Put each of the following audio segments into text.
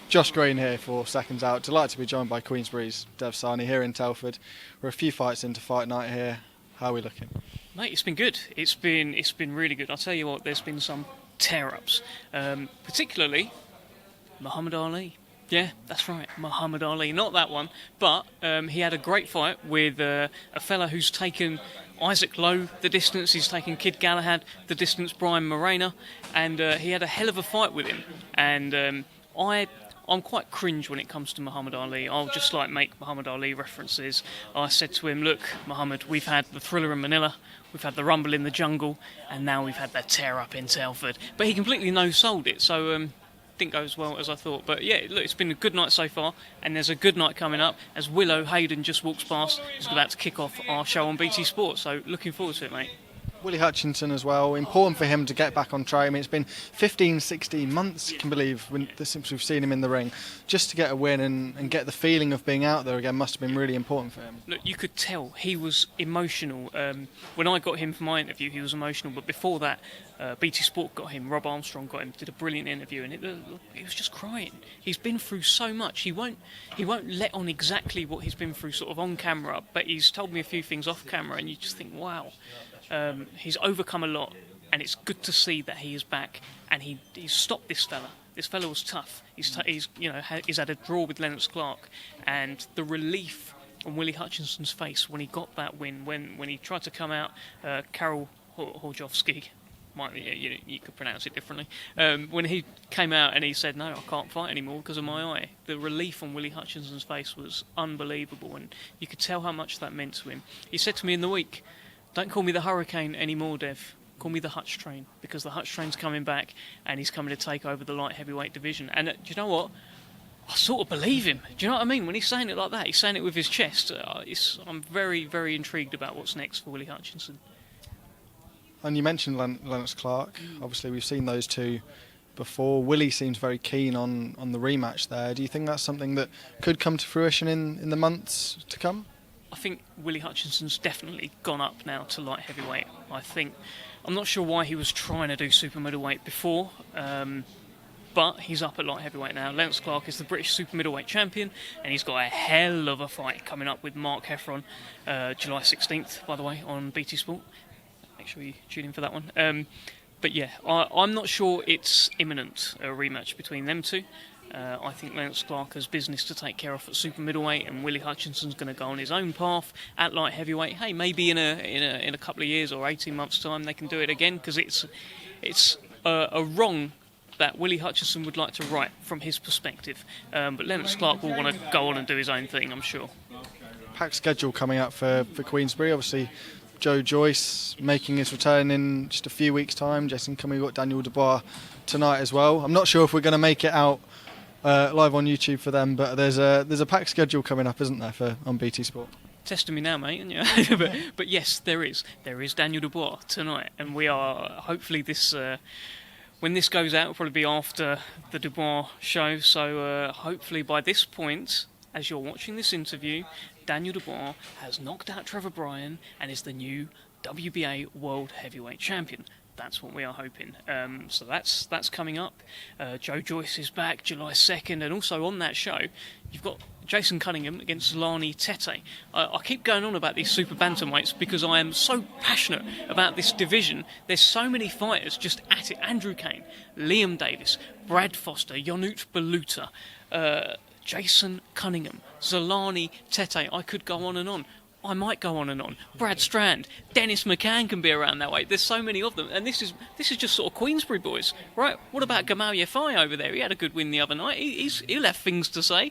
Josh Green here for Seconds Out. Delighted to be joined by Queensberry's Sahni here in Telford. We're a few fights into fight night here. How are we looking? Mate, it's been good. It's been really good. I'll tell you what, there's been some tear-ups. Particularly Muhammad Ali. Yeah, that's right, Muhammad Ali. Not that one, but he had a great fight with a fella who's taken Isaac Lowe the distance. He's taken Kid Galahad the distance, Brian Morena, and he had a hell of a fight with him. And I'm quite cringe when it comes to Muhammad Ali. I'll just make Muhammad Ali references. I said to him, look, Muhammad, we've had the Thriller in Manila, we've had the Rumble in the Jungle, and now we've had that tear up in Telford. But he completely no-sold it, so didn't go as well as I thought. But yeah, look, it's been a good night so far, and there's a good night coming up as Willow Hayden just walks past. He's about to kick off our show on BT Sport, so looking forward to it, mate. Willie Hutchinson as well, important for him to get back on track. I mean, it's been 15, 16 months, you can believe, since we've seen him in the ring. Just to get a win and get the feeling of being out there again must have been really important for him. Look, you could tell he was emotional. When I got him for my interview, he was emotional, but before that, BT Sport got him, Rob Armstrong got him, did a brilliant interview, and he was just crying. He's been through so much. He won't let on exactly what he's been through sort of on camera, but he's told me a few things off camera, and you just think, wow. He's overcome a lot, and it's good to see that he is back, and he's stopped this fella. This fella was tough. He's had a draw with Lennox Clark, and the relief on Willie Hutchinson's face when he got that win, when he tried to come out, Karol Horjovsky, you could pronounce it differently, when he came out and he said, no, I can't fight anymore because of my eye. The relief on Willie Hutchinson's face was unbelievable, and you could tell how much that meant to him. He said to me in the week, don't call me the Hurricane anymore, Dev. Call me the Hutch Train, because the Hutch Train's coming back and he's coming to take over the light heavyweight division. And do you know what? I sort of believe him. Do you know what I mean? When he's saying it like that, he's saying it with his chest. I'm very, very intrigued about what's next for Willie Hutchinson. And you mentioned Lennox Clark. Obviously, we've seen those two before. Willie seems very keen on the rematch there. Do you think that's something that could come to fruition in the months to come? I think Willie Hutchinson's definitely gone up now to light heavyweight. I'm not sure why he was trying to do super middleweight before, but he's up at light heavyweight now. Lennox Clark is the British super middleweight champion, and he's got a hell of a fight coming up with Mark Heffron, July 16th, by the way, on BT Sport. Make sure you tune in for that one. But yeah, I'm not sure it's imminent, a rematch between them two. I think Lennox Clark has business to take care of at super middleweight, and Willie Hutchinson's going to go on his own path at light heavyweight. Hey, maybe in a couple of years or 18 months' time they can do it again, because it's a wrong that Willie Hutchinson would like to right from his perspective. But Lennox Clark will want to go on and do his own thing, I'm sure. Packed schedule coming up for Queensberry. Obviously, Joe Joyce making his return in just a few weeks' time. Jason Cummings, got Daniel Dubois tonight as well. I'm not sure if we're going to make it out live on YouTube for them, but there's a packed schedule coming up, isn't there, on BT Sport? Testing me now, mate, aren't you? but yes, there is Daniel Dubois tonight, and we are hopefully when this goes out, it'll probably be after the Dubois show. So hopefully by this point, as you're watching this interview, Daniel Dubois has knocked out Trevor Bryan and is the new WBA World Heavyweight Champion. That's what we are hoping. So that's coming up. Joe Joyce is back July 2nd, and also on that show, you've got Jason Cunningham against Sahni Tete. I keep going on about these super bantamweights because I am so passionate about this division. There's so many fighters just at it. Andrew Kane, Liam Davis, Brad Foster, Yonut Baluta, Jason Cunningham, Sahni Tete. I could go on and on. I might go on and on. Brad Strand, Dennis McCann can be around that way. There's so many of them, and this is just sort of Queensberry boys, right? What about Gamal Yafai over there? He had a good win the other night. He'll have things to say.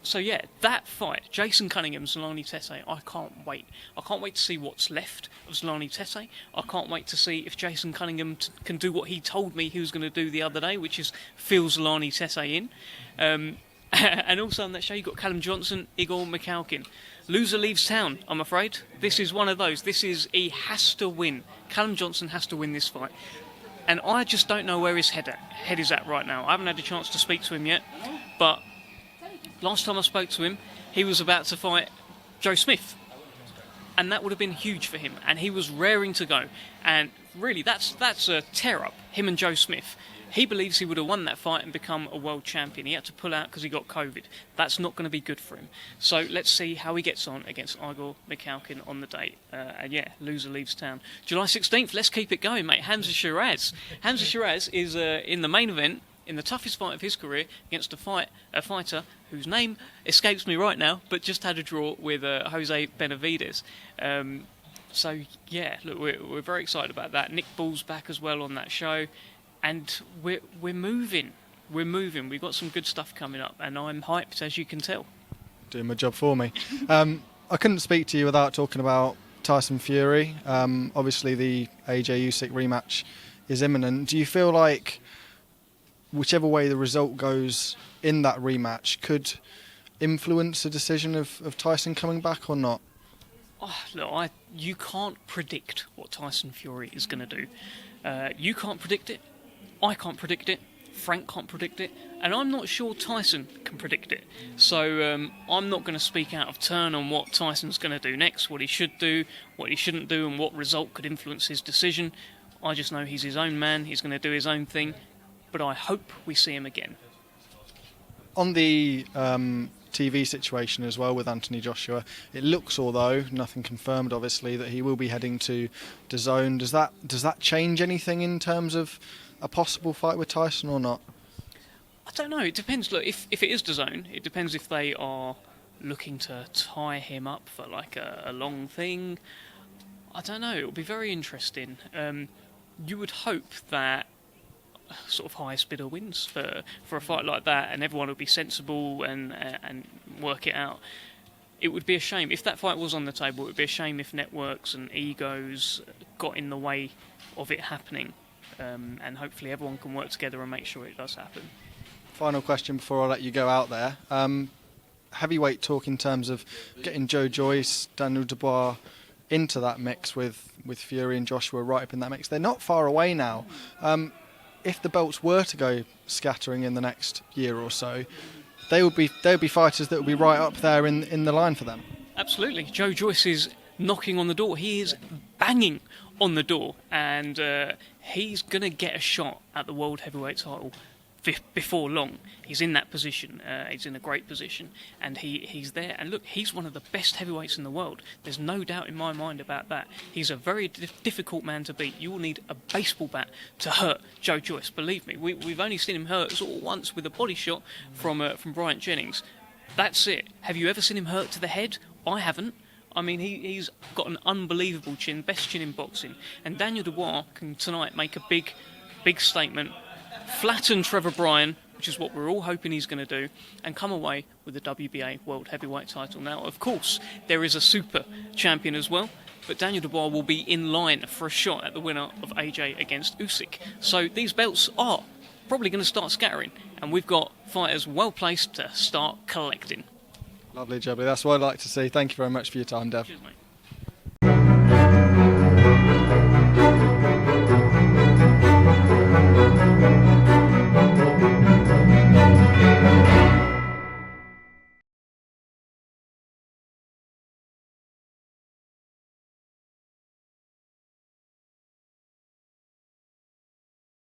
So yeah, that fight, Jason Cunningham, Sahni Tete. I can't wait. I can't wait to see what's left of Sahni Tete. I can't wait to see if Jason Cunningham can do what he told me he was going to do the other day, which is fill Sahni Tete in. And also on that show, you've got Callum Johnson, Igor Mikhalkin. Loser leaves town, I'm afraid. This is one of those. He has to win. Callum Johnson has to win this fight. And I just don't know where his head is at right now. I haven't had a chance to speak to him yet. But last time I spoke to him, he was about to fight Joe Smith. And that would have been huge for him. And he was raring to go. And really, that's a tear-up, him and Joe Smith. He believes he would have won that fight and become a world champion. He had to pull out because he got COVID. That's not going to be good for him. So let's see how he gets on against Igor Mikhalkin on the date. And yeah, loser leaves town. July 16th, let's keep it going, mate. Hamza Shiraz. Hamza Shiraz is in the main event, in the toughest fight of his career, against a fighter whose name escapes me right now, but just had a draw with Jose Benavides. So yeah, look, we're very excited about that. Nick Bull's back as well on that show. And we're moving. We've got some good stuff coming up, and I'm hyped, as you can tell. Doing my job for me. I couldn't speak to you without talking about Tyson Fury. Obviously, the AJ Usyk rematch is imminent. Do you feel like whichever way the result goes in that rematch could influence the decision of Tyson coming back or not? Oh, look, you can't predict what Tyson Fury is going to do. You can't predict it. I can't predict it, Frank can't predict it, and I'm not sure Tyson can predict it. So I'm not going to speak out of turn on what Tyson's going to do next, what he should do, what he shouldn't do, and what result could influence his decision. I just know he's his own man, he's going to do his own thing, but I hope we see him again. On the TV situation as well with Anthony Joshua, it looks, although nothing confirmed obviously, that he will be heading to DAZN. Does that change anything in terms of a possible fight with Tyson or not? I don't know, it depends. Look, if it is DAZN, it depends if they are looking to tie him up for like a long thing. I don't know, it'll be very interesting. You would hope that sort of highest bidder wins for a fight like that, and everyone would be sensible and work it out. It would be a shame if that fight was on the table. It would be a shame if networks and egos got in the way of it happening, and hopefully everyone can work together and make sure it does happen. Final question before I let you go out there. Heavyweight talk in terms of getting Joe Joyce, Daniel Dubois into that mix with Fury and Joshua right up in that mix. They're not far away now. If the belts were to go scattering in the next year or so, they would be fighters that would be right up there in the line for them. Absolutely. Joe Joyce is knocking on the door. He is banging on the door, and he's going to get a shot at the World Heavyweight title before long. He's in that position. He's in a great position, and he's there. And look, he's one of the best heavyweights in the world. There's no doubt in my mind about that. He's a very difficult man to beat. You will need a baseball bat to hurt Joe Joyce. Believe me, we've only seen him hurt sort of once with a body shot from Bryant Jennings. That's it. Have you ever seen him hurt to the head? I haven't. I mean, he's got an unbelievable chin, best chin in boxing. And Daniel Dubois can tonight make a big statement, flatten Trevor Bryan, which is what we're all hoping he's going to do, and come away with the WBA World Heavyweight title. Now, of course, there is a super champion as well, but Daniel Dubois will be in line for a shot at the winner of AJ against Usyk. So these belts are probably going to start scattering, and we've got fighters well placed to start collecting. Lovely, Jubbly. That's what I'd like to see. Thank you very much for your time, Dev. Cheers, mate.